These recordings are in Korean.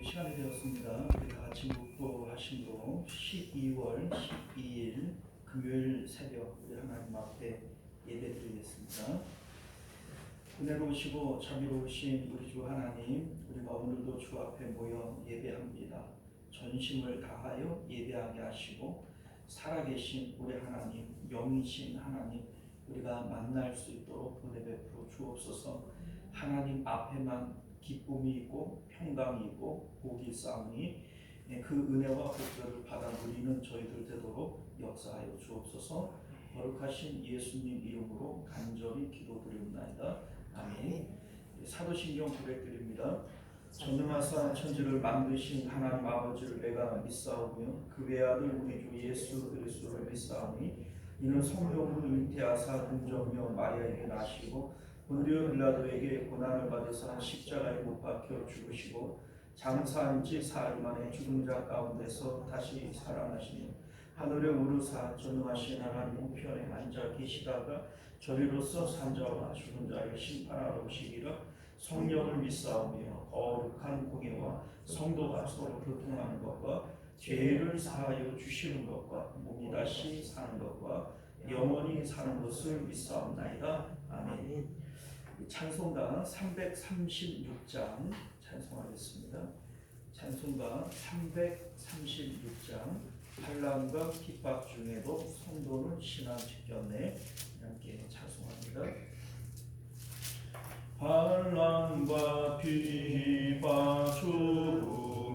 시간이 되었습니다. 우리 다 같이 묵도하심으로 12월 12일 금요일 새벽 우리 하나님 앞에 예배드리겠습니다. 은혜로우시고 자비로우신 우리 주 하나님, 우리가 오늘도 주 앞에 모여 예배합니다. 전심을 다하여 예배하게 하시고 살아계신 우리 하나님, 영이신 하나님, 우리가 만날 수 있도록 은혜 베풀어 주옵소서. 하나님 앞에만 기쁨이 있고 평강이 있고 복이 있사오니 그 은혜와 복들을 받아 누리는 저희들 되도록 역사하여 주옵소서. 거룩하신 예수님 이름으로 간절히 기도드리옵나이다. 아멘. 사도신경 고백드립니다. 전능하사 천지를 만드신 하나님 아버지를 내가 믿사오며 그 외아들 우리 주 예수 그리스도를 믿사오니 이는 성령으로 잉태하사 금정녀 마리아에게 나시고 본디오 빌라도에게 고난을 받으사 십자가에 못 박혀 죽으시고 장사한 지 사흘 만에 죽은 자 가운데서 다시 살아나시며 하늘에 오르사 전능하신 하나님 우편에 앉아 계시다가 저리로서 산자와 죽은 자를 심판하러 오시리라. 성령을 믿사오며 거룩한 공예와 성도가 서로 교통하는 것과 죄를 사하여 주시는 것과 몸이 다시 사는 것과 영원히 사는 것을 믿사옵나이다. 아멘. 찬송가 336장 찬송하겠습니다. 찬송가 336장 환난과 핍박 중에도 성도는 신앙 지켰네. 함께 찬송합니다. 환난과 핍박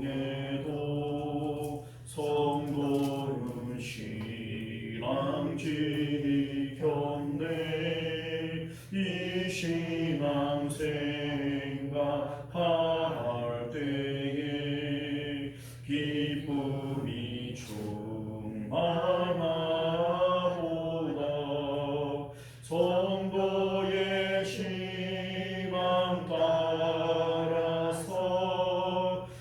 중에도 성도는 신앙 지켰네. 이 신앙 생각할 때에 기쁨이 충만하도다. 성도의 신앙 따라서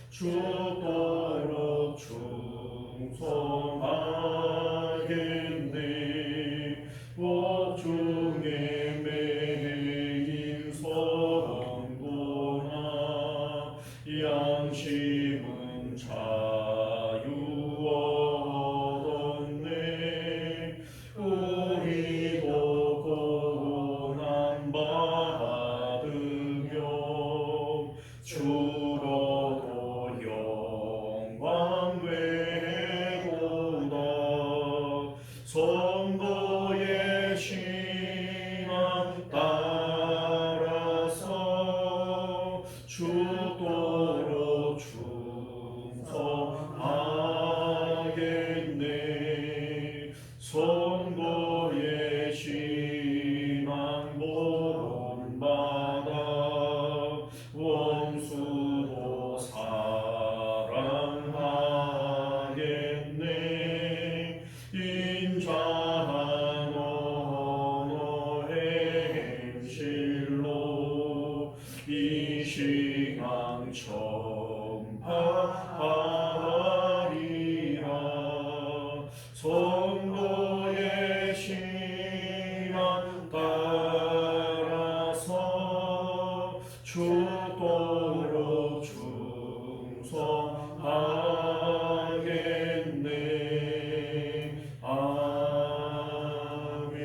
죽도록 충성하겠네. 복중에 매인 성도나 양심은 자유 얻었네. 우리도 고난 받으며 주로도 영광 되도다. 성도의 신앙 따라서 죽도록 충성하겠네. 성도의 신앙 본받아 원수도 사랑하겠네. 인자한 언어의 행실로 이 신앙 전파하리라. 성도의 신앙 따라서 죽도록 충성하겠네. 아멘.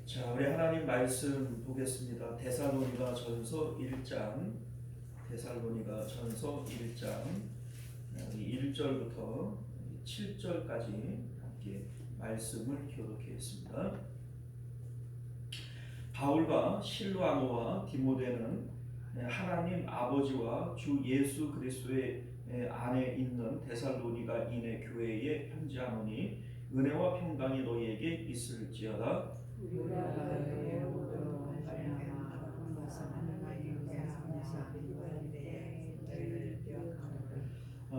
자, 우리 하나님 말씀 보겠습니다. 데살로니가 전서 1장, 데살로니가 전서 1장 1절부터 7절까지 함께 말씀을 교독하겠습니다. 바울과 실와노와 디모데는 하나님 아버지와 주 예수 그리스도의 안에 있는 데살로니가인의 교회에 편지하노니 은혜와 평강이 너희에게 있을지어다.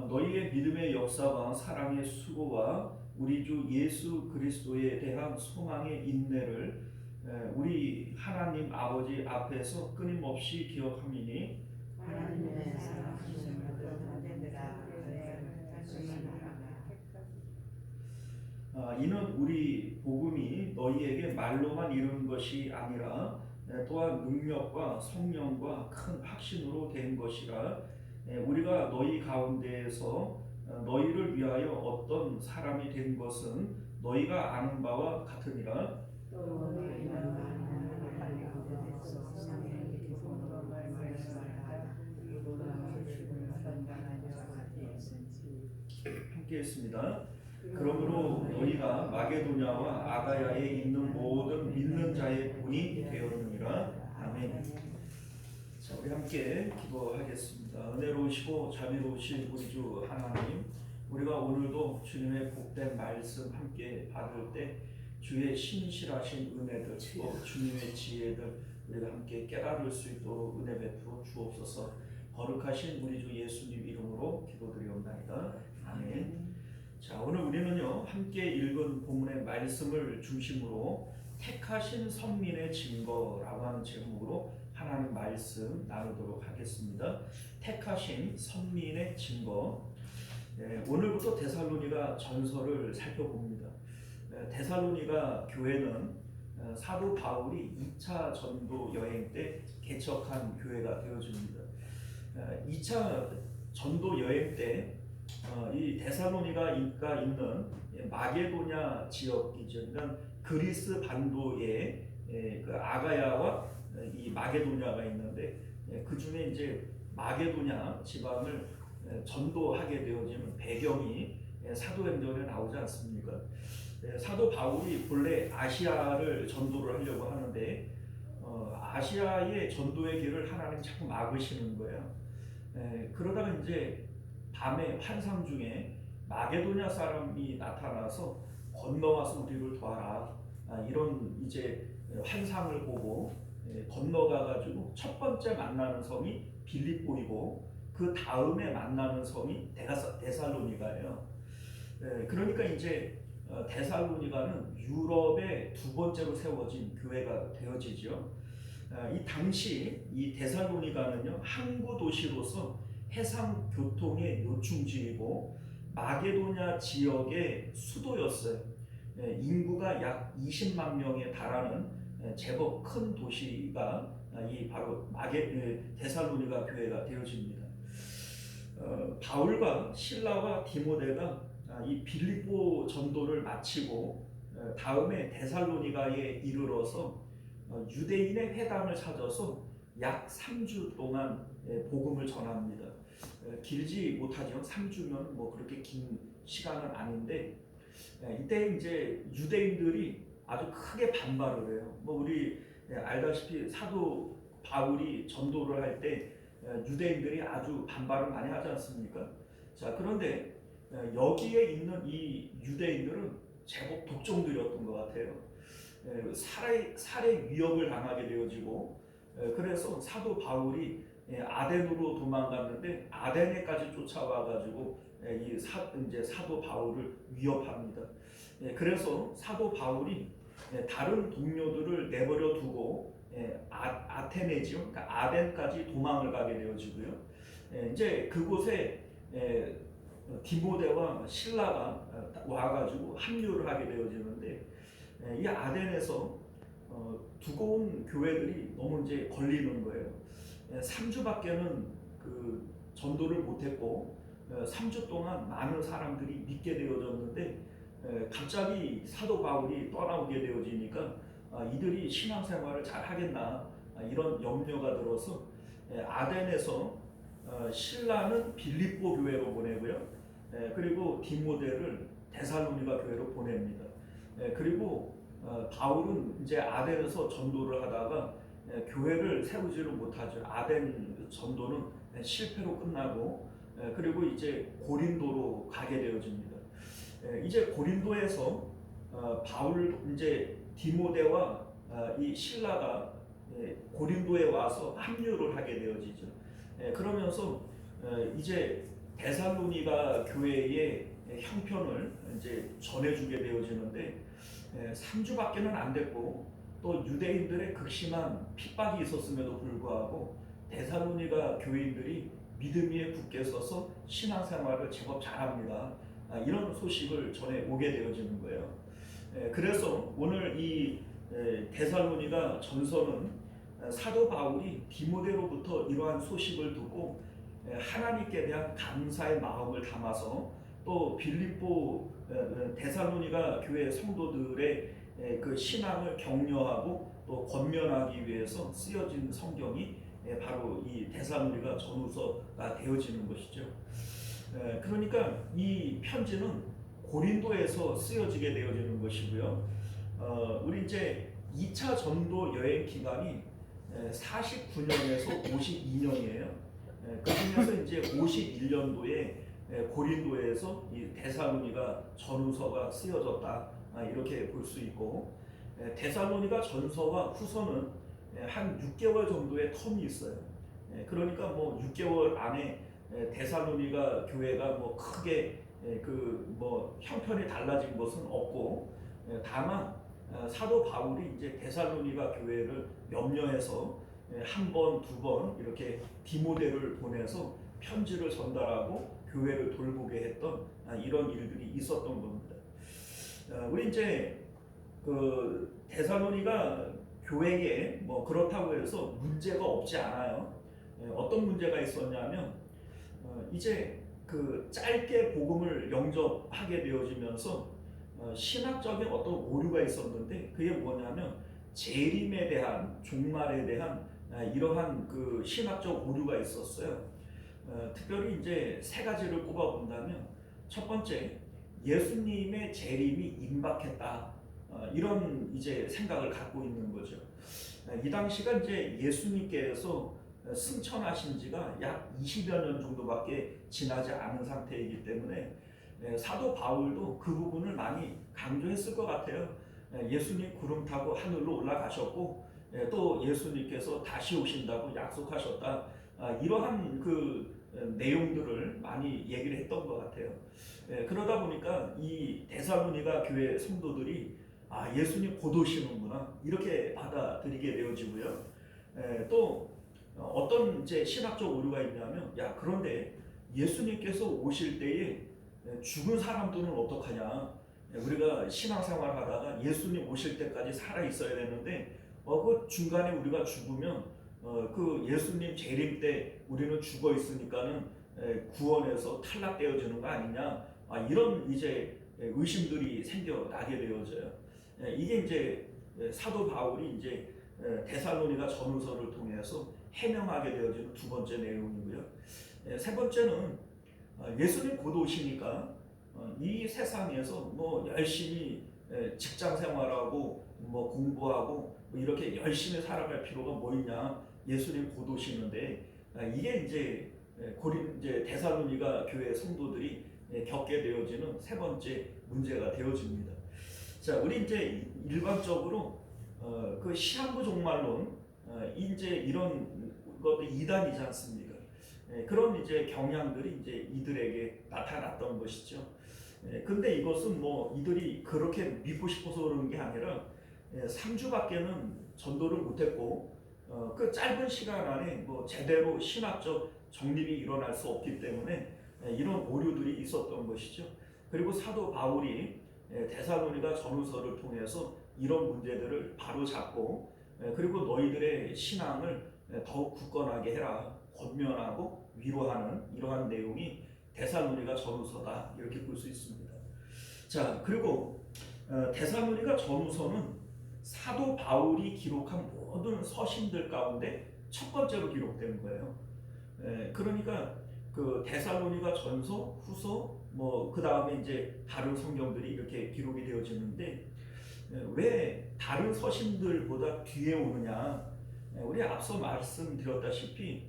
너희의 믿음의 역사와 사랑의 수고와 우리 주 예수 그리스도에 대한 소망의 인내를 우리 하나님 아버지 앞에서 끊임없이 기억함이니 이는 우리 복음이 너희에게 말로만 이루는 것이 아니라 또한 능력과 성령과 큰 확신으로 된 것이라 우리가 너희 가운데에서 너희를 위하여 어떤 사람이 된 것은 너희가 아는 바와 같으니라. 함께 했습니다. 그러므로 너희가 마게도냐와 아가야에 있는 모든 믿는 자의 본이 되었느니라. 아멘. 자, 우리 함께 기도하겠습니다. 은혜로우시고 자비로우신 우리 주 하나님, 우리가 오늘도 주님의 복된 말씀 함께 받을 때 주의 신실하신 은혜들, 또 주님의 지혜들 우리가 함께 깨달을 수 있도록 은혜 베풀어 주옵소서. 거룩하신 우리 주 예수님 이름으로 기도드리옵나이다. 아멘. 자, 오늘 우리는요 함께 읽은 본문의 말씀을 중심으로 택하신 선민의 증거라고 하는 제목으로 하나님 말씀 나누도록 하겠습니다. 택하신 선민의 증거. 오늘부터 데살로니가 전설을 살펴봅니다. 데살로니가 교회는 사도 바울이 2차 전도 여행 때 개척한 교회가 되어집니다. 2차 전도 여행 때 이 데살로니가 있는 마게도냐 지역이죠. 그러니까 그리스 반도에 그 아가야와 이 마게도냐가 있는데 그 중에 이제 마게도냐 지방을 전도하게 되어지는 배경이 사도행전에 나오지 않습니까? 사도 바울이 본래 아시아를 전도를 하려고 하는데 아시아의 전도의 길을 하나님 자꾸 막으시는 거예요. 그러다가 이제 밤에 환상 중에 마게도냐 사람이 나타나서 건너와서 우리를 도와라, 이런 이제 환상을 보고 건너가 가지고 첫 번째 만나는 성이 빌립보이고 그 다음에 만나는 성이 데살로니가예요. 그러니까 이제 데살로니가는 유럽의 두 번째로 세워진 교회가 되어지죠. 이 당시 이 데살로니가는요 항구 도시로서 해상 교통의 요충지이고 마게도냐 지역의 수도였어요. 인구가 약 20만 명에 달하는 제법 큰 도시가 이 바로 데살로니가 교회가 되어집니다. 바울과 실라와 디모데가 이 빌립보 전도를 마치고 다음에 데살로니가에 이르러서 유대인의 회당을 찾아서 약 3주 동안 복음을 전합니다. 길지 못하죠. 3주면 뭐 그렇게 긴 시간은 아닌데 이때 이제 유대인들이 아주 크게 반발을 해요. 뭐 우리 알다시피 사도 바울이 전도를 할 때 유대인들이 아주 반발을 많이 하지 않습니까? 자, 그런데 여기에 있는 이 유대인들은 제법 독종들이었던 것 같아요. 살해 위협을 당하게 되어지고 그래서 사도 바울이 아덴으로 도망갔는데 아덴에까지 쫓아와가지고 이제 사도 바울을 위협합니다. 그래서 사도 바울이 다른 동료들을 내버려 두고 아테네지요, 그러니까 아덴까지 도망을 가게 되어지고요. 이제 그곳에 디모데와 실라가 와가지고 합류를 하게 되어지는데 이 아덴에서 두고 온 교회들이 너무 이제 걸리는 거예요. 3주밖에는 그 전도를 못했고 3주 동안 많은 사람들이 믿게 되어졌는데 갑자기 사도 바울이 떠나오게 되어지니까 이들이 신앙생활을 잘 하겠나 이런 염려가 들어서 아덴에서 실라는 빌립보 교회로 보내고요. 그리고 디모데를 데살로니가 교회로 보냅니다. 그리고 바울은 이제 아덴에서 전도를 하다가 교회를 세우지를 못하죠. 아덴 전도는 실패로 끝나고 그리고 이제 고린도로 가게 되어집니다. 이제 고린도에서 바울 이제 디모데와 이 실라가 고린도에 와서 합류를 하게 되어지죠. 그러면서 이제 데살로니가 교회의 형편을 이제 전해주게 되어지는데 3주밖에는 안 됐고 또 유대인들의 극심한 핍박이 있었음에도 불구하고 데살로니가 교인들이 믿음 위에 굳게 서서 신앙생활을 제법 잘합니다. 이런 소식을 전해 오게 되어지는 거예요. 그래서 오늘 이 데살로니가 전서는 사도 바울이 디모데로부터 이러한 소식을 듣고 하나님께 대한 감사의 마음을 담아서 또 빌립보 데살로니가 교회 성도들의 그 신앙을 격려하고 또 권면하기 위해서 쓰여진 성경이 바로 이 데살로니가 전후서가 되어지는 것이죠. 그러니까 이 편지는 고린도에서 쓰여지게 되어지는 것이고요. 우리 이제 2차 전도 여행 기간이 49년에서 52년이에요. 그 중에서 이제 51년도에 고린도에서 이 데살로니가 전후서가 쓰여졌다, 이렇게 볼 수 있고, 데살로니가 전서와 후서는 한 6개월 정도의 텀이 있어요. 그러니까 뭐 6개월 안에 데살로니가 교회가 뭐 크게 그 뭐 형편이 달라진 것은 없고, 다만 사도 바울이 이제 데살로니가 교회를 염려해서 한 번, 두 번 이렇게 디모데를 보내서 편지를 전달하고 교회를 돌보게 했던 이런 일들이 있었던 겁니다. 우리 이제 그 데살로니가 교회에 뭐 그렇다고 해서 문제가 없지 않아요. 어떤 문제가 있었냐면 이제 그 짧게 복음을 영접하게 되어지면서 신학적인 어떤 오류가 있었는데, 그게 뭐냐면 재림에 대한, 종말에 대한 이러한 그 신학적 오류가 있었어요. 특별히 이제 세 가지를 꼽아본다면, 첫 번째, 예수님의 재림이 임박했다, 이런 이제 생각을 갖고 있는 거죠. 이 당시가 이제 예수님께서 승천하신 지가 약 20여 년 정도밖에 지나지 않은 상태이기 때문에 사도 바울도 그 부분을 많이 강조했을 것 같아요. 예수님 구름 타고 하늘로 올라가셨고 또 예수님께서 다시 오신다고 약속하셨다, 이러한 그 내용들을 많이 얘기를 했던 것 같아요. 그러다 보니까 이 데살로니가 교회 성도들이 예수님 곧 오시는구나, 이렇게 받아들이게 되어지고요. 또 어떤 이제 신학적 오류가 있냐면, 그런데 예수님께서 오실 때에 죽은 사람들은 어떡하냐, 우리가 신앙생활 하다가 예수님 오실 때까지 살아 있어야 되는데 그 중간에 우리가 죽으면 그 예수님 재림 때 우리는 죽어 있으니까는 구원에서 탈락되어지는 거 아니냐, 이런 이제 의심들이 생겨나게 되어져요. 이게 이제 사도 바울이 이제 데살로니가 전후서를 통해서 해명하게 되어지는 두 번째 내용이고요. 세 번째는 예수님 곧 오시니까 이 세상에서 뭐 열심히 직장 생활하고 뭐 공부하고 뭐 이렇게 열심히 살아갈 필요가 뭐 있냐, 예수님 곧 오시는데, 이게 이제 이제 데살로니가 교회 성도들이 겪게 되어지는 세 번째 문제가 되어집니다. 자, 우리 이제 일반적으로 그 시한부 종말론, 이제 이런 것도 이단이지 않습니까? 그런 이제 경향들이 이제 이들에게 나타났던 것이죠. 근데 이것은 뭐 이들이 그렇게 믿고 싶어서 그러는 게 아니라 3주밖에는 전도를 못했고 그 짧은 시간 안에 뭐 제대로 신학적 정립이 일어날 수 없기 때문에 이런 오류들이 있었던 것이죠. 그리고 사도 바울이 데살로니가 전후서를 통해서 이런 문제들을 바로잡고 그리고 너희들의 신앙을 더욱 굳건하게 해라, 권면하고 위로하는 이러한 내용이 데살로니가 전후서다, 이렇게 볼 수 있습니다. 자, 그리고 데살로니가 전후서는 사도 바울이 기록한 모든 서신들 가운데 첫 번째로 기록된 거예요. 그러니까 그 데살로니가 전서, 후서, 뭐 그 다음에 이제 다른 성경들이 이렇게 기록이 되어지는데, 왜 다른 서신들보다 뒤에 오느냐? 우리 앞서 말씀드렸다시피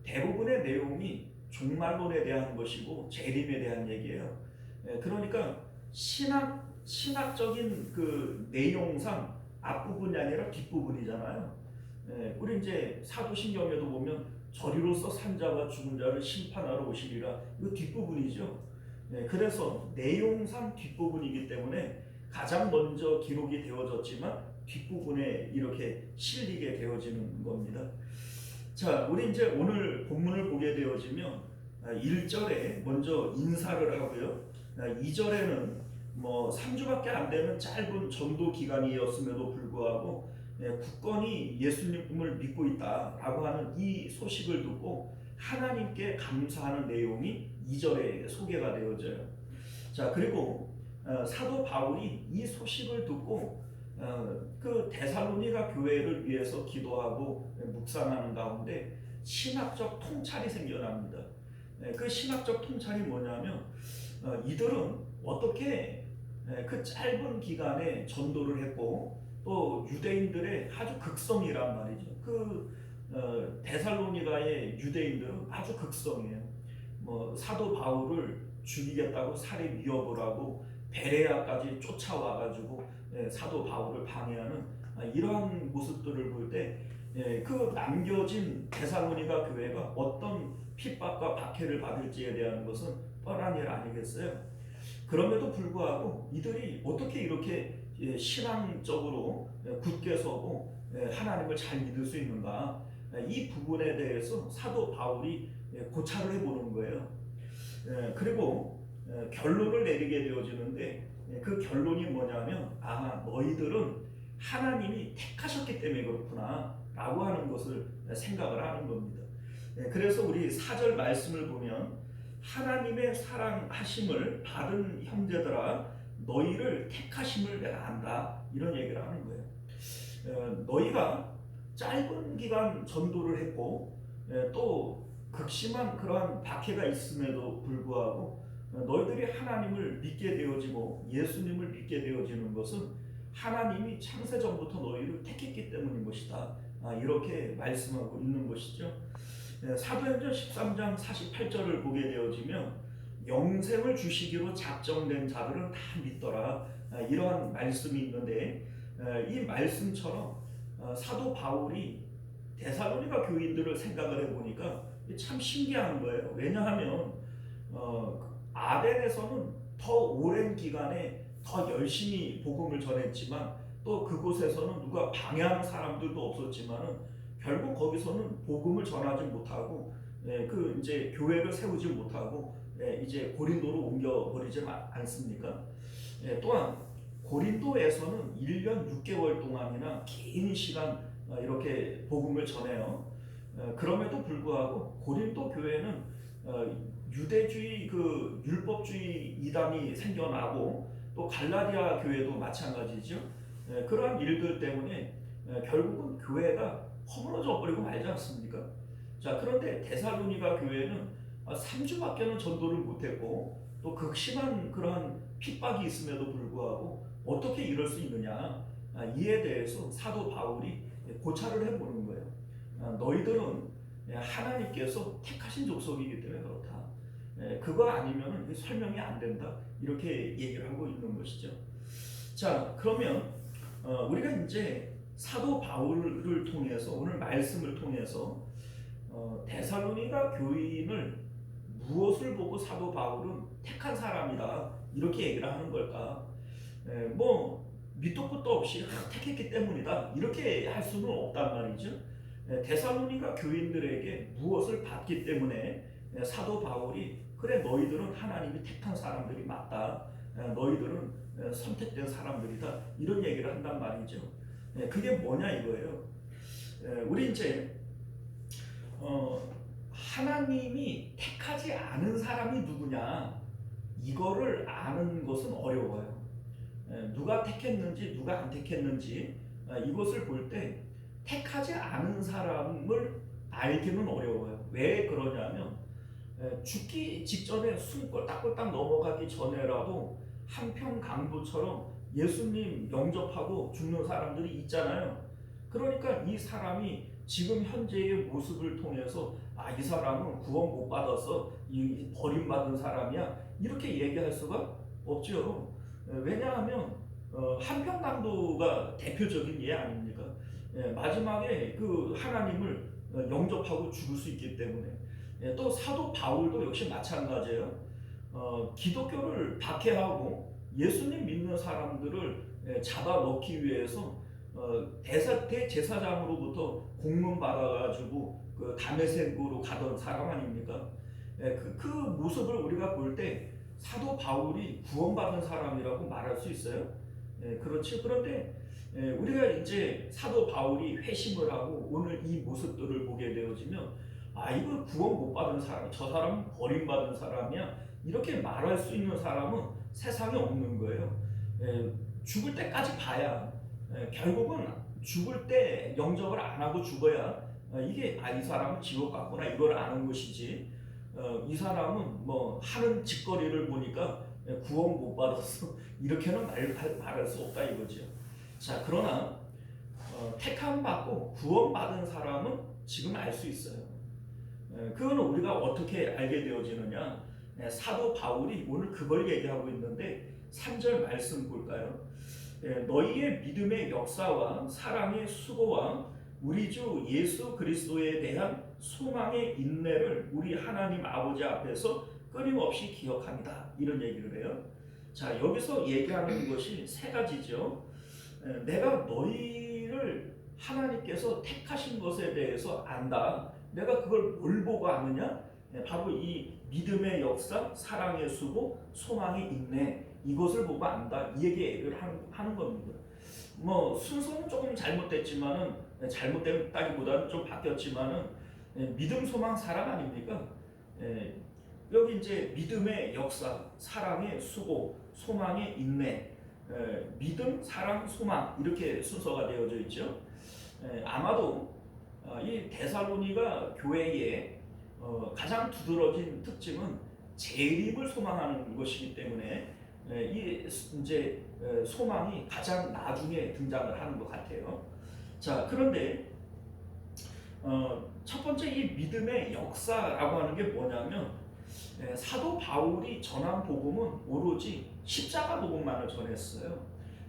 대부분의 내용이 종말론에 대한 것이고 재림에 대한 얘기예요. 그러니까 신학적인 그 내용상 앞부분이 아니라 뒷부분이잖아요. 우리 이제 사도신경에도 보면 저리로서 산자와 죽은 자를 심판하러 오시리라, 이거 뒷부분이죠. 그래서 내용상 뒷부분이기 때문에 가장 먼저 기록이 되어졌지만 뒷부분에 이렇게 실리게 되어지는 겁니다. 자, 우리 이제 오늘 본문을 보게 되어지면 1절에 먼저 인사를 하고요. 2절에는 뭐 3주밖에 안 되는 짧은 전도 기간이었음에도 불구하고 굳건히 예수님을 믿고 있다라고 하는 이 소식을 듣고 하나님께 감사하는 내용이 2절에 소개가 되어져요. 자, 그리고 사도 바울이 이 소식을 듣고 그 데살로니가 교회를 위해서 기도하고 묵상하는 가운데 신학적 통찰이 생겨납니다. 그 신학적 통찰이 뭐냐면 이들은 어떻게 그 짧은 기간에 전도를 했고 또 유대인들의 아주 극성이란 말이죠. 그 데살로니가의 유대인들은 아주 극성이에요. 뭐 사도 바울을 죽이겠다고 살해 위협을 하고 베레아까지 쫓아와가지고 사도 바울을 방해하는 이러한 모습들을 볼 때 그 남겨진 데살로니가 교회가 어떤 핍박과 박해를 받을지에 대한 것은 뻔한 일 아니겠어요? 그럼에도 불구하고 이들이 어떻게 이렇게 신앙적으로 굳게 서고 하나님을 잘 믿을 수 있는가, 이 부분에 대해서 사도 바울이 고찰을 해보는 거예요. 그리고 결론을 내리게 되어지는데 그 결론이 뭐냐면 너희들은 하나님이 택하셨기 때문에 그렇구나 라고 하는 것을 생각을 하는 겁니다. 그래서 우리 4절 말씀을 보면 하나님의 사랑하심을 받은 형제들아 너희를 택하심을 내가 안다 이런 얘기를 하는 거예요. 너희가 짧은 기간 전도를 했고 또 극심한 그러한 박해가 있음에도 불구하고 너희들이 하나님을 믿게 되어지고 예수님을 믿게 되어지는 것은 하나님이 창세전부터 너희를 택했기 때문인 것이다. 이렇게 말씀하고 있는 것이죠. 사도행전 13장 48절을 보게 되어지면 영생을 주시기로 작정된 자들은 다 믿더라. 이러한 말씀이 있는데 이 말씀처럼 사도 바울이 데살로니가 교인들을 생각을 해보니까 참 신기한 거예요. 왜냐하면 아덴에서는 더 오랜 기간에 더 열심히 복음을 전했지만 또 그곳에서는 누가 방해하는 사람들도 없었지만은 결국 거기서는 복음을 전하지 못하고 그 이제 교회를 세우지 못하고 이제 고린도로 옮겨버리지 않습니까? 또한 고린도에서는 1년 6개월 동안이나 긴 시간 이렇게 복음을 전해요. 그럼에도 불구하고 고린도 교회는 유대주의 그 율법주의 이단이 생겨나고 또 갈라디아 교회도 마찬가지죠. 그러한 일들 때문에 결국은 교회가 허물어져 버리고 말지 않습니까? 자, 그런데 데살로니가 교회는 3주밖에는 전도를 못했고 또 극심한 그러한 핍박이 있음에도 불구하고 어떻게 이럴 수 있느냐, 이에 대해서 사도 바울이 고찰을 해보는 거예요. 너희들은 하나님께서 택하신 족속이기 때문에 그렇다. 그거 아니면 설명이 안 된다. 이렇게 얘기를 하고 있는 것이죠. 자, 그러면 우리가 이제 사도 바울을 통해서 오늘 말씀을 통해서 데살로니가 교인을 무엇을 보고 사도 바울은 택한 사람이다 이렇게 얘기를 하는 걸까? 뭐 밑도 끝도 없이 택했기 때문이다 이렇게 할 수는 없단 말이죠. 데살로니가 교인들에게 무엇을 받기 때문에 사도 바울이 그래 너희들은 하나님이 택한 사람들이 맞다. 너희들은 선택된 사람들이다. 이런 얘기를 한단 말이죠. 그게 뭐냐 이거예요. 우리 이제 하나님이 택하지 않은 사람이 누구냐 이거를 아는 것은 어려워요. 누가 택했는지 누가 안 택했는지 이것을 볼 때 택하지 않은 사람을 알기는 어려워요. 왜 그러냐면 죽기 직전에 숨 꼴딱꼴딱 넘어가기 전에라도 한평강부처럼 예수님 영접하고 죽는 사람들이 있잖아요. 그러니까 이 사람이 지금 현재의 모습을 통해서 이 사람은 구원 못 받아서 버림받은 사람이야 이렇게 얘기할 수가 없죠. 왜냐하면 한평강도가 대표적인 예 아닙니까? 마지막에 그 하나님을 영접하고 죽을 수 있기 때문에 또 사도 바울도 역시 마찬가지예요. 기독교를 박해하고 예수님 믿는 사람들을 잡아넣기 위해서 대제사장으로부터 공문 받아가지고 그 다메섹으로 가던 사람 아닙니까? 그 모습을 우리가 볼 때 사도 바울이 구원받은 사람이라고 말할 수 있어요. 그렇지. 그런데 우리가 이제 사도 바울이 회심을 하고 오늘 이 모습들을 보게 되어지면 이거 구원 못 받은 사람, 저 사람은 버림받은 사람이야, 이렇게 말할 수 있는 사람은 세상에 없는 거예요. 죽을 때까지 봐야 결국은 죽을 때 영접을 안 하고 죽어야 이게 이 사람은 지옥 갔구나 이걸 아는 것이지, 이 사람은 뭐 하는 짓거리를 보니까 구원 못 받았어 이렇게는 말할 수 없다 이거죠. 자, 그러나 택함 받고 구원 받은 사람은 지금 알 수 있어요. 그거는 우리가 어떻게 알게 되어지느냐, 사도 바울이 오늘 그걸 얘기하고 있는데 3절 말씀 볼까요? 너희의 믿음의 역사와 사랑의 수고와 우리 주 예수 그리스도에 대한 소망의 인내를 우리 하나님 아버지 앞에서 끊임없이 기억합니다. 이런 얘기를 해요. 자, 여기서 얘기하는 것이 세 가지죠. 내가 너희를 하나님께서 택하신 것에 대해서 안다. 내가 그걸 뭘 보고 아느냐? 바로 이 믿음의 역사, 사랑의 수고, 소망의 인내, 이것을 보고 안다. 이 얘기를 하는 겁니다. 뭐 순서는 조금 잘못됐지만은, 잘못됐다기보다는 좀 바뀌었지만은 믿음, 소망, 사랑 아닙니까? 여기 이제 믿음의 역사, 사랑의 수고, 소망의 인내, 믿음, 사랑, 소망 이렇게 순서가 되어져 있죠. 아마도 이 데살로니가 교회의 가장 두드러진 특징은 재림을 소망하는 것이기 때문에 이 이제 소망이 가장 나중에 등장을 하는 것 같아요. 자, 그런데 첫 번째 이 믿음의 역사라고 하는 게 뭐냐면, 사도 바울이 전한 복음은 오로지 십자가 복음만을 전했어요.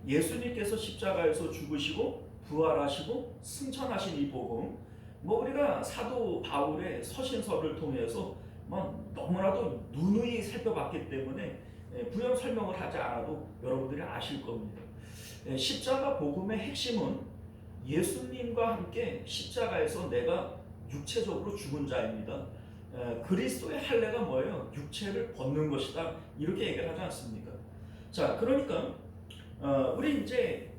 예수님께서 십자가에서 죽으시고 부활하시고 승천하신 이 복음, 뭐 우리가 사도 바울의 서신서를 통해서 너무나도 누누이 살펴봤기 때문에 부연 설명을 하지 않아도 여러분들이 아실 겁니다. 십자가 복음의 핵심은 예수님과 함께 십자가에서 내가 육체적으로 죽은 자입니다. 그리스도의 할례가 뭐예요? 육체를 벗는 것이다. 이렇게 얘기를 하지 않습니까? 자, 그러니까 우리 이제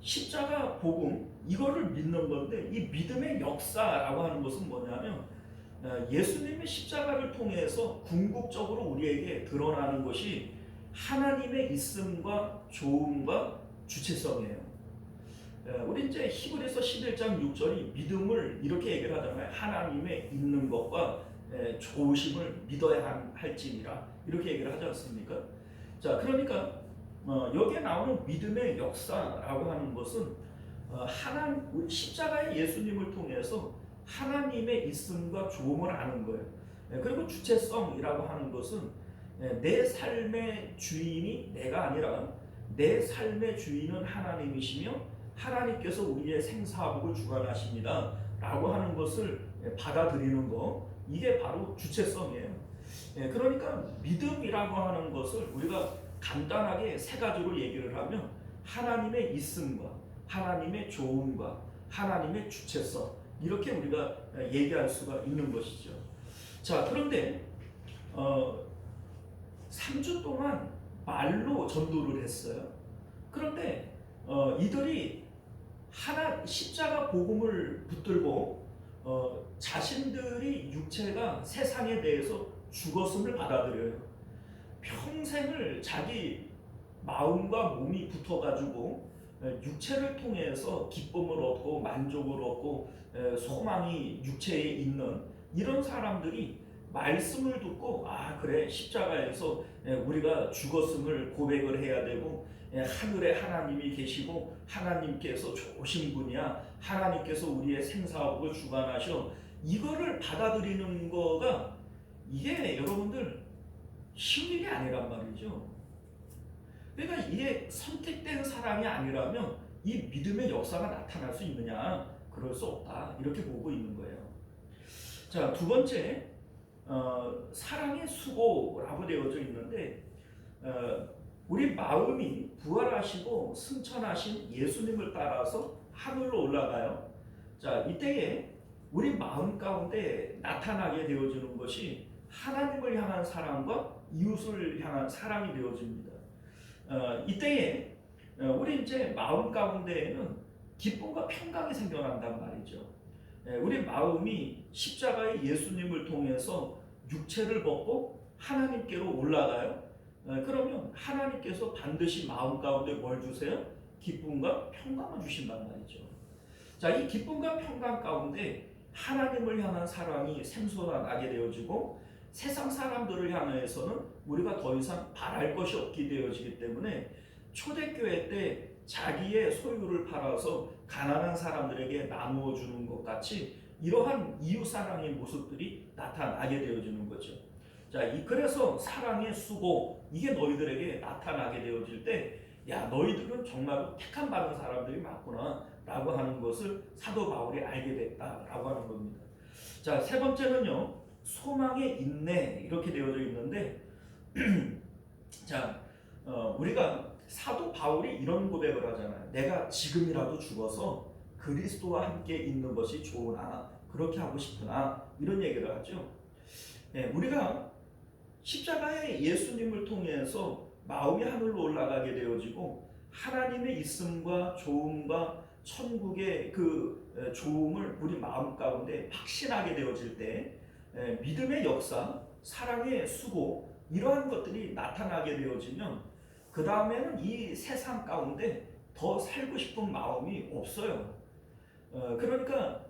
십자가 복음 이거를 믿는 건데, 이 믿음의 역사라고 하는 것은 뭐냐면 예수님의 십자가를 통해서 궁극적으로 우리에게 드러나는 것이 하나님의 있음과 조음과 주체성이에요. 우리 이제 히브리서 11장 6절이 믿음을 이렇게 얘기를 하잖아요. 하나님의 있는 것과 좋으심을 믿어야 할지니라, 이렇게 얘기를 하지 않습니까? 자, 그러니까 여기에 나오는 믿음의 역사라고 하는 것은 십자가의 예수님을 통해서 하나님의 있음과 조음을 아는 거예요. 그리고 주체성이라고 하는 것은 내 삶의 주인이 내가 아니라 내 삶의 주인은 하나님이시며 하나님께서 우리의 생사복을 주관하십니다 라고 하는 것을 받아들이는 거, 이게 바로 주체성이에요. 그러니까 믿음이라고 하는 것을 우리가 간단하게 세 가지로 얘기를 하면 하나님의 있음과 하나님의 조음과 하나님의 주체성, 이렇게 우리가 얘기할 수가 있는 것이죠. 자, 그런데 3주 동안 말로 전도를 했어요. 그런데 이들이 십자가 복음을 붙들고 자신들이 육체가 세상에 대해서 죽었음을 받아들여요. 평생을 자기 마음과 몸이 붙어가지고 육체를 통해서 기쁨을 얻고 만족을 얻고 소망이 육체에 있는 이런 사람들이 말씀을 듣고, 그래, 십자가에서 우리가 죽었음을 고백을 해야 되고, 하늘에 하나님이 계시고 하나님께서 좋으신 분이야, 하나님께서 우리의 생사복을 주관하셔, 이거를 받아들이는 거가 이게 여러분들 쉬운 일이 아니란 말이죠. 그러니까 이게 선택된 사람이 아니라면 이 믿음의 역사가 나타날 수 있느냐? 그럴 수 없다. 이렇게 보고 있는 거예요. 자, 두 번째, 사랑의 수고라고 되어져 있는데, 우리 마음이 부활하시고 승천하신 예수님을 따라서 하늘로 올라가요. 자, 이때에 우리 마음 가운데 나타나게 되어지는 것이 하나님을 향한 사랑과 이웃을 향한 사랑이 되어집니다. 이때에 우리 이제 마음 가운데에는 기쁨과 평강이 생겨난단 말이죠. 우리 마음이 십자가의 예수님을 통해서 육체를 벗고 하나님께로 올라가요. 그러면 하나님께서 반드시 마음 가운데 뭘 주세요? 기쁨과 평강을 주신단 말이죠. 자, 이 기쁨과 평강 가운데 하나님을 향한 사랑이 샘솟아나게 되어지고 세상 사람들을 향해서는 우리가 더 이상 바랄 것이 없게 되어지기 때문에 초대교회 때 자기의 소유를 팔아서 가난한 사람들에게 나누어 주는 것 같이 이러한 이웃사랑의 모습들이 나타나게 되어지는 거죠. 자, 그래서 사랑의 수고 이게 너희들에게 나타나게 되어질 때, 야, 너희들은 정말 택함 받은 사람들이 맞구나 라고 하는 것을 사도 바울이 알게 됐다라고 하는 겁니다. 자, 세 번째는요, 소망의 인내 이렇게 되어져 있는데 자, 우리가 사도 바울이 이런 고백을 하잖아요. 내가 지금이라도 죽어서 그리스도와 함께 있는 것이 좋으나 그렇게 하고 싶으나 이런 얘기를 하죠. 우리가 십자가의 예수님을 통해서 마음이 하늘로 올라가게 되어지고 하나님의 있음과 좋음과 천국의 그 좋음을 우리 마음 가운데 확신하게 되어질 때 믿음의 역사, 사랑의 수고 이러한 것들이 나타나게 되어지면 그 다음에는 이 세상 가운데 더 살고 싶은 마음이 없어요. 그러니까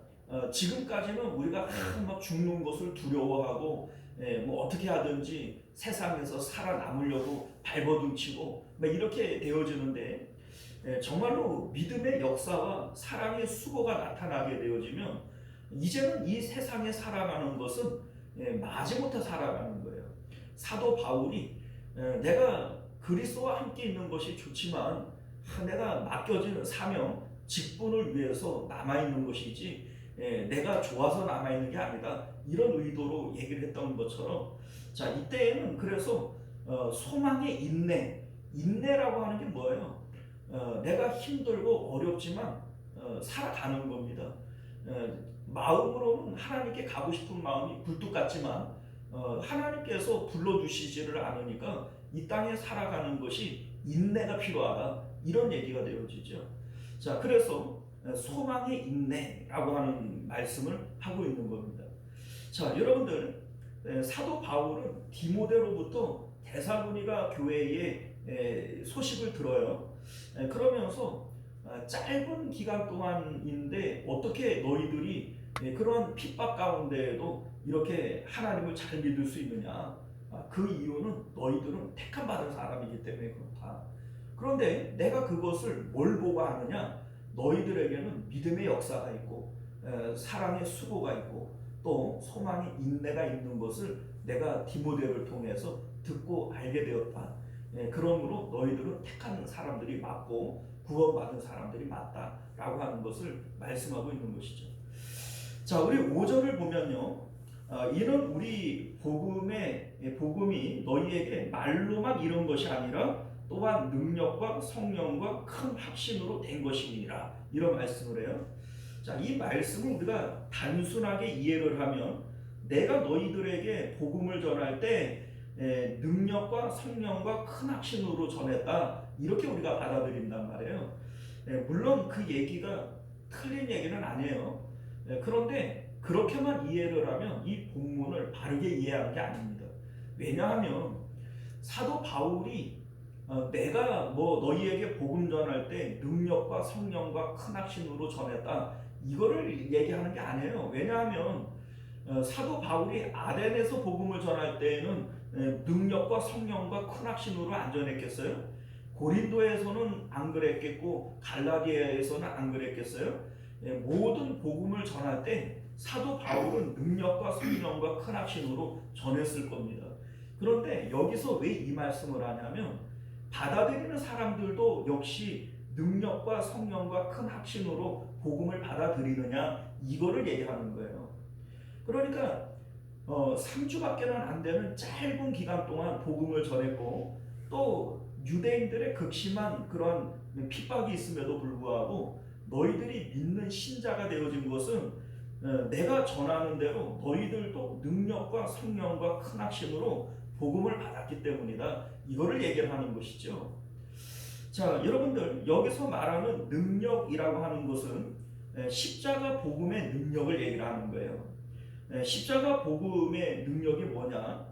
지금까지는 우리가 막 죽는 것을 두려워하고 뭐 어떻게 하든지 세상에서 살아남으려고 발버둥치고 이렇게 되어지는데 정말로 믿음의 역사와 사랑의 수고가 나타나게 되어지면 이제는 이 세상에 살아가는 것은 마지못해 살아가는 거예요. 사도 바울이 내가 그리스도와 함께 있는 것이 좋지만 내가 맡겨진 사명, 직분을 위해서 남아있는 것이지 내가 좋아서 남아있는 게 아니다 이런 의도로 얘기를 했던 것처럼 자 이때에는 그래서 소망의 인내라고 하는 게 뭐예요? 내가 힘들고 어렵지만 살아가는 겁니다. 마음으로는 하나님께 가고 싶은 마음이 굴뚝 같지만 하나님께서 불러주시지를 않으니까 이 땅에 살아가는 것이 인내가 필요하다 이런 얘기가 되어지죠. 자, 그래서 소망의 인내라고 하는 말씀을 하고 있는 겁니다. 자, 여러분들 사도 바울은 디모데로부터 데살로니가 교회의 소식을 들어요. 그러면서 짧은 기간 동안인데 어떻게 너희들이 그런 핍박 가운데에도 이렇게 하나님을 잘 믿을 수 있느냐? 그 이유는 너희들은 택함 받은 사람이기 때문에 그렇다. 그런데 내가 그것을 뭘 보고 하느냐? 너희들에게는 믿음의 역사가 있고 사랑의 수고가 있고 또 소망의 인내가 있는 것을 내가 디모데를 통해서 듣고 알게 되었다. 그러므로 너희들은 택한 사람들이 맞고 구원받은 사람들이 맞다라고 하는 것을 말씀하고 있는 것이죠. 자, 우리 5절을 보면요. 이는 우리 복음이 너희에게 말로만 이룬 것이 아니라 또한 능력과 성령과 큰 확신으로 된 것이니라 이런 말씀을 해요. 자, 이 말씀을 우리가 단순하게 이해를 하면 내가 너희들에게 복음을 전할 때 능력과 성령과 큰 확신으로 전했다 이렇게 우리가 받아들인단 말이에요. 물론 그 얘기가 틀린 얘기는 아니에요. 그런데 그렇게만 이해를 하면 이 본문을 바르게 이해하는 게 아닙니다. 왜냐하면 사도 바울이 내가 뭐 너희에게 복음 전할 때 능력과 성령과 큰 확신으로 전했다 이거를 얘기하는 게 아니에요. 왜냐하면 사도 바울이 아덴에서 복음을 전할 때에는 능력과 성령과 큰 확신으로 안 전했겠어요? 고린도에서는 안 그랬겠고 갈라디아에서는 안 그랬겠어요? 모든 복음을 전할 때 사도 바울은 능력과 성령과 큰 확신으로 전했을 겁니다. 그런데 여기서 왜 이 말씀을 하냐면 받아들이는 사람들도 역시 능력과 성령과 큰 확신으로 복음을 받아들이느냐 이거를 얘기하는 거예요. 그러니까 3주밖에는 안 되는 짧은 기간 동안 복음을 전했고 또 유대인들의 극심한 그런 핍박이 있음에도 불구하고 너희들이 믿는 신자가 되어진 것은 내가 전하는 대로 너희들도 능력과 성령과 큰 확신으로 복음을 받았기 때문이다. 이거를 얘기를 하는 것이죠. 자, 여러분들 여기서 말하는 능력이라고 하는 것은 십자가 복음의 능력을 얘기를 하는 거예요. 십자가 복음의 능력이 뭐냐?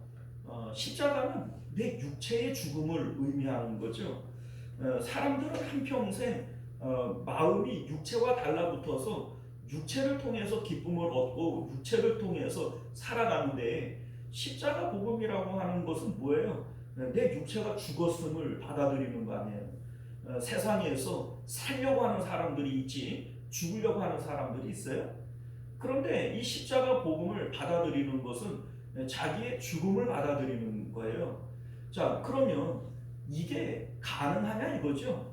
십자가는 내 육체의 죽음을 의미하는 거죠. 사람들은 한평생 마음이 육체와 달라붙어서 육체를 통해서 기쁨을 얻고 육체를 통해서 살아가는데, 십자가 복음이라고 하는 것은 뭐예요? 내 육체가 죽었음을 받아들이는 거 아니에요. 세상에서 살려고 하는 사람들이 있지 죽으려고 하는 사람들이 있어요. 그런데 이 십자가 복음을 받아들이는 것은 자기의 죽음을 받아들이는 거예요. 자, 그러면 이게 가능하냐 이거죠.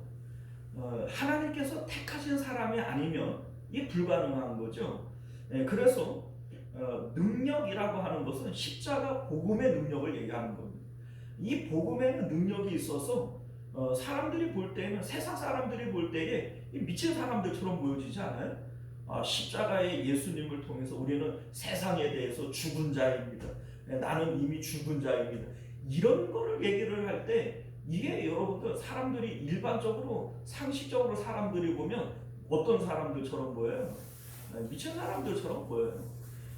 하나님께서 택하신 사람이 아니면 이게 불가능한 거죠. 그래서 능력이라고 하는 것은 십자가 복음의 능력을 얘기하는 겁니다. 이 복음에는 능력이 있어서 사람들이 볼 때는, 세상 사람들이 볼 때에 미친 사람들처럼 보여지지 않아요? 십자가의 예수님을 통해서 우리는 세상에 대해서 죽은 자입니다. 나는 이미 죽은 자입니다. 이런 거를 얘기를 할 때, 이게 여러분들 사람들이 일반적으로 상식적으로 사람들이 보면 어떤 사람들처럼 보여요? 미친 사람들처럼 보여요.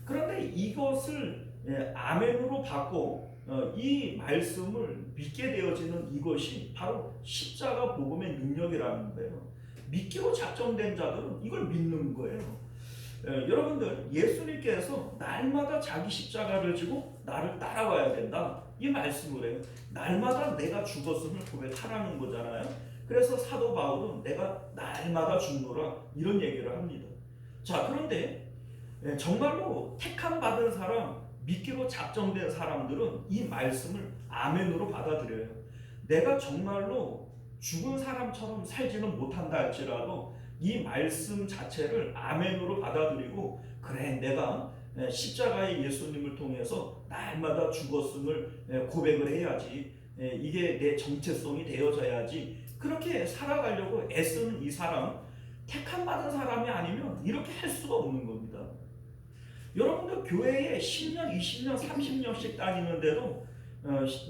그런데 이것을 아멘으로 받고 이 말씀을 믿게 되어지는 이것이 바로 십자가 복음의 능력이라는 거예요. 믿기로 작정된 자들은 이걸 믿는 거예요. 여러분들, 예수님께서 날마다 자기 십자가를 지고 나를 따라와야 된다, 이 말씀을 해요. 날마다 내가 죽었음을 고백하라는 거잖아요. 그래서 사도 바울은 내가 날마다 죽노라, 이런 얘기를 합니다. 자, 그런데 정말로 택함 받은 사람, 믿기로 작정된 사람들은 이 말씀을 아멘으로 받아들여요. 내가 정말로 죽은 사람처럼 살지는 못한다 할지라도 이 말씀 자체를 아멘으로 받아들이고, 그래, 내가 십자가의 예수님을 통해서 날마다 죽었음을 고백을 해야지, 이게 내 정체성이 되어져야지, 그렇게 살아가려고 애쓰는 이 사람, 택함 받은 사람이 아니면 이렇게 할 수가 없는 겁니다. 여러분들 교회에 10년, 20년, 30년씩 다니는데도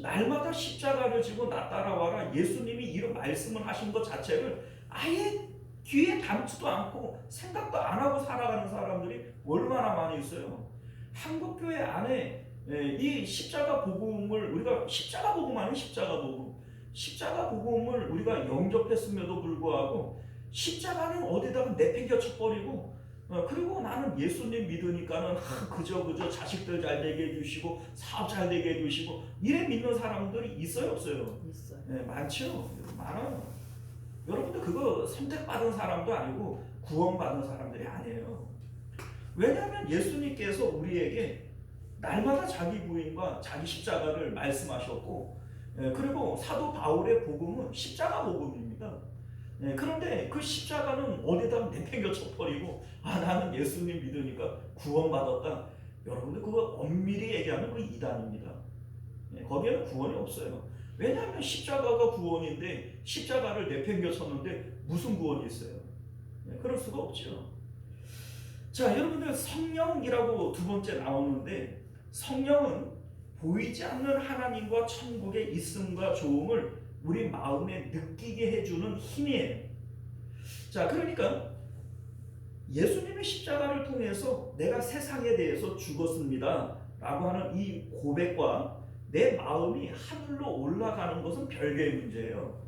날마다 십자가를 지고 나 따라와라, 예수님이 이런 말씀을 하신 것 자체를 아예 귀에 담지도 않고 생각도 안 하고 살아가는 사람들이 얼마나 많이 있어요. 한국 교회 안에 이 십자가 복음을, 우리가 십자가 복음 아닌 십자가 복음, 십자가 복음을 우리가 영접했음에도 불구하고 십자가는 어디다가 내팽겨 쳐버리고, 그리고 나는 예수님 믿으니까는 그저 자식들 잘 되게 해주시고 사업 잘 되게 해주시고, 이래 믿는 사람들이 있어요 없어요? 있어요. 많죠. 많아요. 여러분들 그거 선택받은 사람도 아니고 구원받은 사람들이 아니에요. 왜냐하면 예수님께서 우리에게 날마다 자기 부인과 자기 십자가를 말씀하셨고, 그리고 사도 바울의 복음은 십자가 복음입니다. 그런데 그 십자가는 어디다 내팽겨 쳐버리고 나는 예수님 믿으니까 구원받았다. 여러분들 그거 엄밀히 얘기하면 그 이단입니다. 거기에는 구원이 없어요. 왜냐하면 십자가가 구원인데 십자가를 내팽겨 쳤는데 무슨 구원이 있어요? 그럴 수가 없죠. 자, 여러분들 성령이라고 두 번째 나오는데, 성령은 보이지 않는 하나님과 천국의 있음과 조음을 우리 마음에 느끼게 해주는 힘이에요. 자, 그러니까 예수님의 십자가를 통해서 내가 세상에 대해서 죽었습니다 라고 하는 이 고백과 내 마음이 하늘로 올라가는 것은 별개의 문제예요.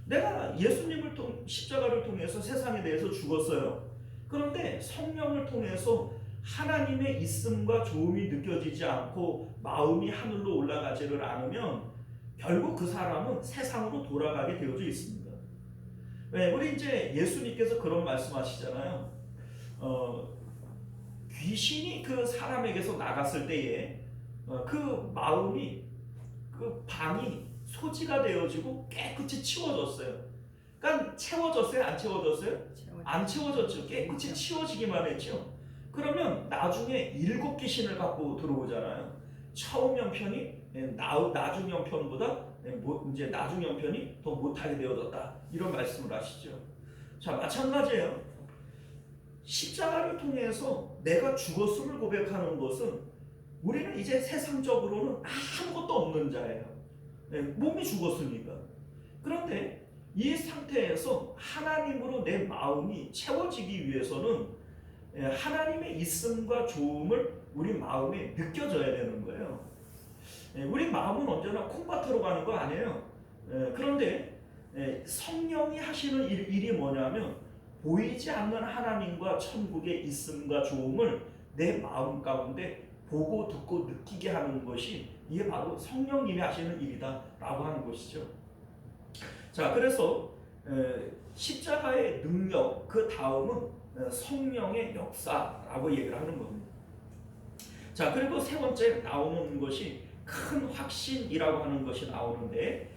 내가 예수님을 십자가를 통해서 세상에 대해서 죽었어요. 그런데 성령을 통해서 하나님의 있음과 조음이 느껴지지 않고 마음이 하늘로 올라가지를 않으면 결국 그 사람은 세상으로 돌아가게 되어져 있습니다. 우리 이제 예수님께서 그런 말씀하시잖아요. 귀신이 그 사람에게서 나갔을 때에 그 마음이, 그 방이 소지가 되어지고 깨끗이 치워졌어요. 그러니까 채워졌어요? 안 채워졌어요? 안 채워졌죠. 깨끗이 치워지기만 했죠. 그러면 나중에 7 귀신을 갖고 들어오잖아요. 처음 형편이 나중 형편보다 이제 나중 형편이 더 못하게 되어졌다, 이런 말씀을 하시죠. 자, 마찬가지예요. 십자가를 통해서 내가 죽었음을 고백하는 것은, 우리는 이제 세상적으로는 아무것도 없는 자예요. 몸이 죽었으니까. 그런데 이 상태에서 하나님으로 내 마음이 채워지기 위해서는 하나님의 있음과 좋음을 우리 마음에 느껴져야 되는 거예요. 우리 마음은 언제나 콩밭으로 가는 거 아니에요. 그런데 성령이 하시는 일이 뭐냐면 보이지 않는 하나님과 천국의 있음과 좋음을 내 마음 가운데 보고 듣고 느끼게 하는 것이 이게 바로 성령님이 하시는 일이다라고 하는 것이죠. 자, 그래서 십자가의 능력 그 다음은 성령의 역사라고 얘기를 하는 겁니다. 자, 그리고 세 번째 나오는 것이 큰 확신이라고 하는 것이 나오는데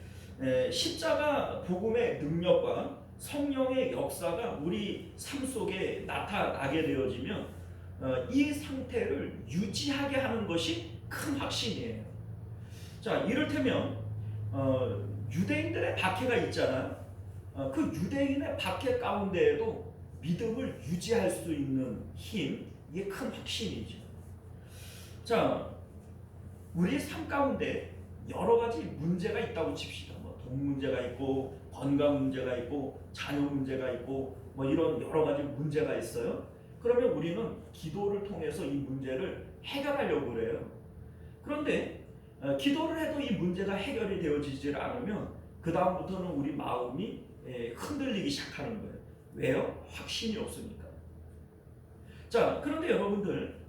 십자가 복음의 능력과 성령의 역사가 우리 삶 속에 나타나게 되어지면 이 상태를 유지하게 하는 것이 큰 확신이에요. 자, 이를테면 유대인들의 박해가 있잖아요. 그 유대인의 박해 가운데에도 믿음을 유지할 수 있는 힘, 이게 큰 확신이죠. 자, 우리 삶 가운데 여러 가지 문제가 있다고 칩시다. 돈 문제가 있고, 건강 문제가 있고, 자녀 문제가 있고, 이런 여러 가지 문제가 있어요. 그러면 우리는 기도를 통해서 이 문제를 해결하려고 그래요. 그런데 기도를 해도 이 문제가 해결이 되어지질 않으면 그 다음부터는 우리 마음이 흔들리기 시작하는 거예요. 왜요? 확신이 없으니까. 자, 그런데 여러분들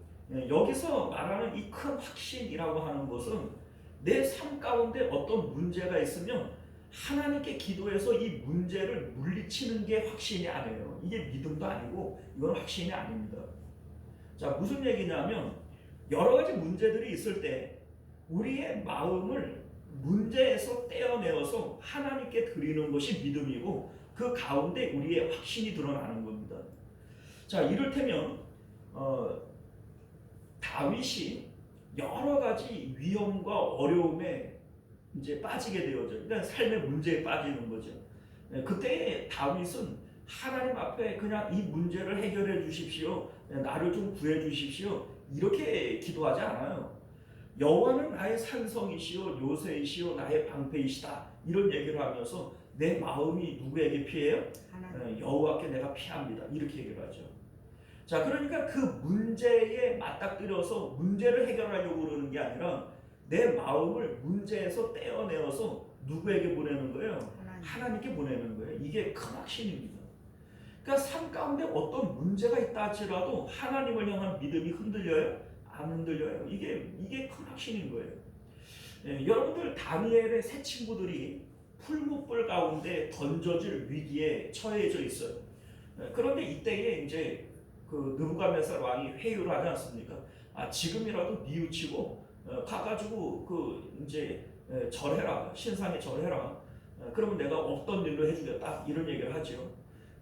여기서 말하는 이 큰 확신이라고 하는 것은 내 삶 가운데 어떤 문제가 있으면 하나님께 기도해서 이 문제를 물리치는 게 확신이 아니에요. 이게 믿음도 아니고 이건 확신이 아닙니다. 자, 무슨 얘기냐면 여러 가지 문제들이 있을 때 우리의 마음을 문제에서 떼어내어서 하나님께 드리는 것이 믿음이고 그 가운데 우리의 확신이 드러나는 겁니다. 자, 이를테면 다윗이 여러 가지 위험과 어려움에 이제 빠지게 되어져요. 그러니까 삶의 문제에 빠지는 거죠. 그때 다윗은 하나님 앞에 그냥 이 문제를 해결해 주십시오. 나를 좀 구해 주십시오. 이렇게 기도하지 않아요. 여호와는 나의 산성이시요 요새이시요 나의 방패이시다. 이런 얘기를 하면서 내 마음이 누구에게 피해요? 여호와께 내가 피합니다. 이렇게 얘기를 하죠. 자, 그러니까 그 문제에 맞닥뜨려서 문제를 해결하려고 그러는 게 아니라 내 마음을 문제에서 떼어내어서 누구에게 보내는 거예요? 하나님께 보내는 거예요. 이게 큰 확신입니다. 그러니까 삶 가운데 어떤 문제가 있다 할지라도 하나님을 향한 믿음이 흔들려요? 안 흔들려요. 이게 큰 확신인 거예요. 여러분들 다니엘의 세 친구들이 풀무불 가운데 던져질 위기에 처해져 있어요. 그런데 이때에 이제 그 느부갓네살 왕이 회유를 하지 않습니까? 지금이라도 뉘우치고 가가지고 그 이제 절해라, 신상에 절해라. 그러면 내가 없던 일로 해주겠다, 이런 얘기를 하죠.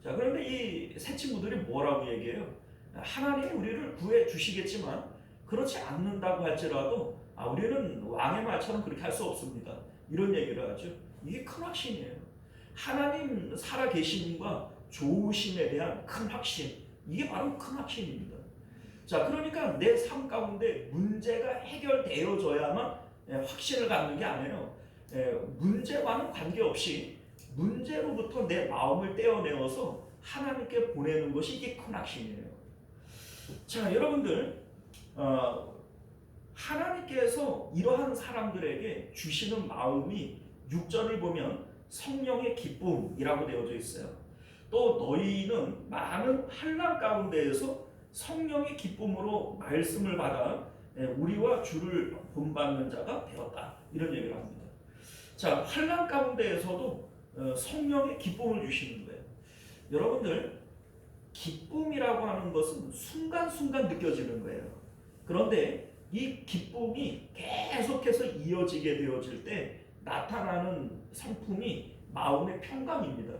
자, 그런데 이 세 친구들이 뭐라고 얘기해요? 하나님이 우리를 구해 주시겠지만 그렇지 않는다고 할지라도 우리는 왕의 말처럼 그렇게 할 수 없습니다. 이런 얘기를 하죠. 이게 큰 확신이에요. 하나님 살아계심과 좋으심에 대한 큰 확신, 이게 바로 큰 확신입니다. 자, 그러니까 내 삶 가운데 문제가 해결되어져야만 확신을 갖는 게 아니에요. 문제와는 관계없이 문제로부터 내 마음을 떼어내어서 하나님께 보내는 것이 이게 큰 확신이에요. 자, 여러분들 하나님께서 이러한 사람들에게 주시는 마음이 6절을 보면 성령의 기쁨이라고 되어져 있어요. 또 너희는 많은 환난 가운데에서 성령의 기쁨으로 말씀을 받아 우리와 주를 본받는 자가 되었다, 이런 얘기를 합니다. 자, 환난 가운데에서도 성령의 기쁨을 주시는 거예요. 여러분들, 기쁨이라고 하는 것은 순간순간 느껴지는 거예요. 그런데 이 기쁨이 계속해서 이어지게 되어질 때 나타나는 성품이 마음의 평강입니다.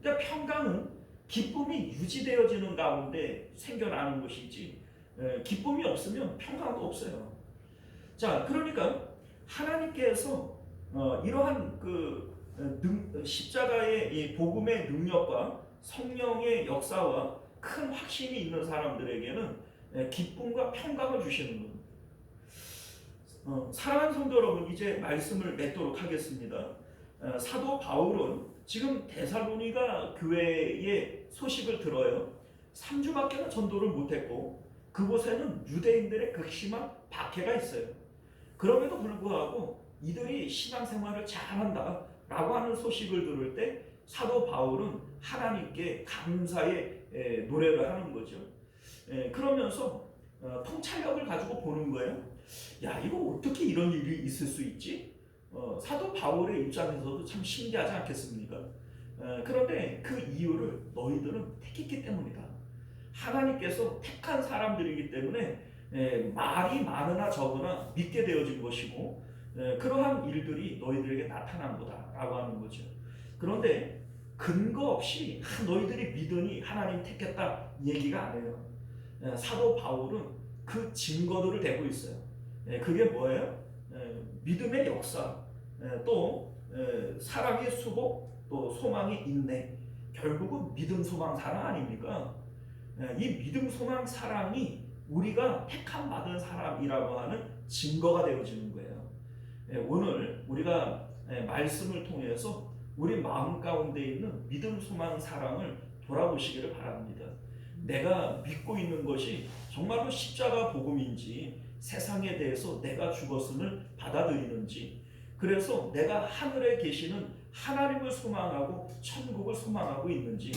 그러니까 평강은 기쁨이 유지되어지는 가운데 생겨나는 것이지 기쁨이 없으면 평강도 없어요. 자, 그러니까 하나님께서 이러한 십자가의 이 복음의 능력과 성령의 역사와 큰 확신이 있는 사람들에게는 기쁨과 평강을 주시는 겁니다. 사랑하는 성도 여러분, 이제 말씀을 맺도록 하겠습니다. 사도 바울은 지금 데살로니가 교회의 소식을 들어요. 3주밖에 전도를 못했고 그곳에는 유대인들의 극심한 박해가 있어요. 그럼에도 불구하고 이들이 신앙생활을 잘한다 라고 하는 소식을 들을 때 사도 바울은 하나님께 감사의 노래를 하는 거죠. 그러면서 통찰력을 가지고 보는 거예요. 야, 이거 어떻게 이런 일이 있을 수 있지? 사도 바울의 입장에서도 참 신기하지 않겠습니까? 그런데 그 이유를 너희들은 택했기 때문이다. 하나님께서 택한 사람들이기 때문에 말이 많으나 적으나 믿게 되어진 것이고 그러한 일들이 너희들에게 나타난 거다라고 하는 거죠. 그런데 근거 없이 너희들이 믿으니 하나님 택했다 얘기가 안 해요. 사도 바울은 그 증거들을 대고 있어요. 그게 뭐예요? 믿음의 역사, 또 사랑의 수복, 또 소망의 인내. 결국은 믿음, 소망, 사랑 아닙니까? 이 믿음, 소망, 사랑이 우리가 택함 받은 사람이라고 하는 증거가 되어지는 거예요. 오늘 우리가 말씀을 통해서 우리 마음 가운데 있는 믿음, 소망, 사랑을 돌아보시기를 바랍니다. 내가 믿고 있는 것이 정말로 십자가 복음인지 세상에 대해서 내가 죽었음을 받아들이는지, 그래서 내가 하늘에 계시는 하나님을 소망하고 천국을 소망하고 있는지,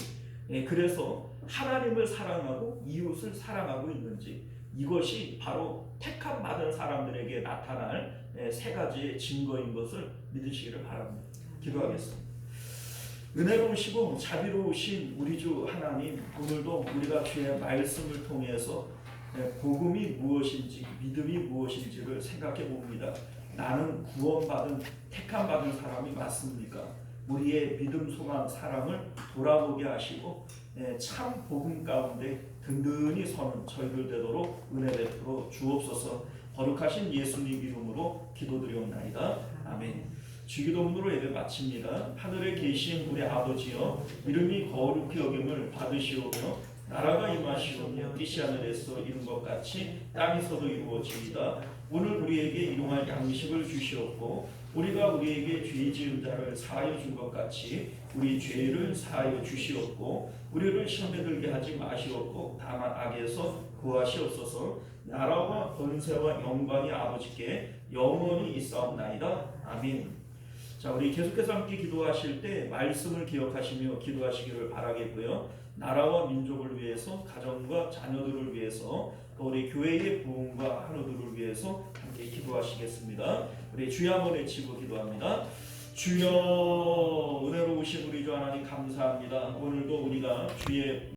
그래서 하나님을 사랑하고 이웃을 사랑하고 있는지, 이것이 바로 택함 받은 사람들에게 나타날 세 가지의 증거인 것을 믿으시기를 바랍니다. 기도하겠습니다. 은혜로우시고 자비로우신 우리 주 하나님, 오늘도 우리가 주의 말씀을 통해서 복음이 무엇인지 믿음이 무엇인지를 생각해 봅니다. 나는 구원받은 택함받은 사람이 맞습니까? 우리의 믿음, 소망, 사랑을 돌아보게 하시고 참 복음 가운데 든든히 서는 저희들 되도록 은혜 베풀어 주옵소서. 거룩하신 예수님 이름으로 기도드리옵나이다. 아멘. 주기도문으로 예배 마칩니다. 하늘에 계신 우리 아버지여, 이름이 거룩히 여김을 받으시오며 나라가 임하시오며 뜻이 하늘에서 이룬 것 같이 땅에서도 이루어지이다. 오늘 우리에게 일용할 양식을 주시옵고 우리가 우리에게 죄 지은 자를 사하여 준 것 같이 우리 죄를 사하여 주시옵고 우리를 시험에 들게 하지 마시옵고 다만 악에서 구하시옵소서. 나라와 권세와 영광이 아버지께 영원히 있사옵나이다. 아멘. 자, 우리 계속해서 함께 기도하실 때 말씀을 기억하시며 기도하시기를 바라겠고요. 나라와 민족을 위해서, 가정과 자녀들을 위해서, 또 우리 교회의 부흥과 한우들을 위해서 함께 기도하시겠습니다. 우리 주여 한번 외치고 기도합니다. 주여, 은혜로우신 우리 주 하나님 감사합니다. 오늘도 우리가 주의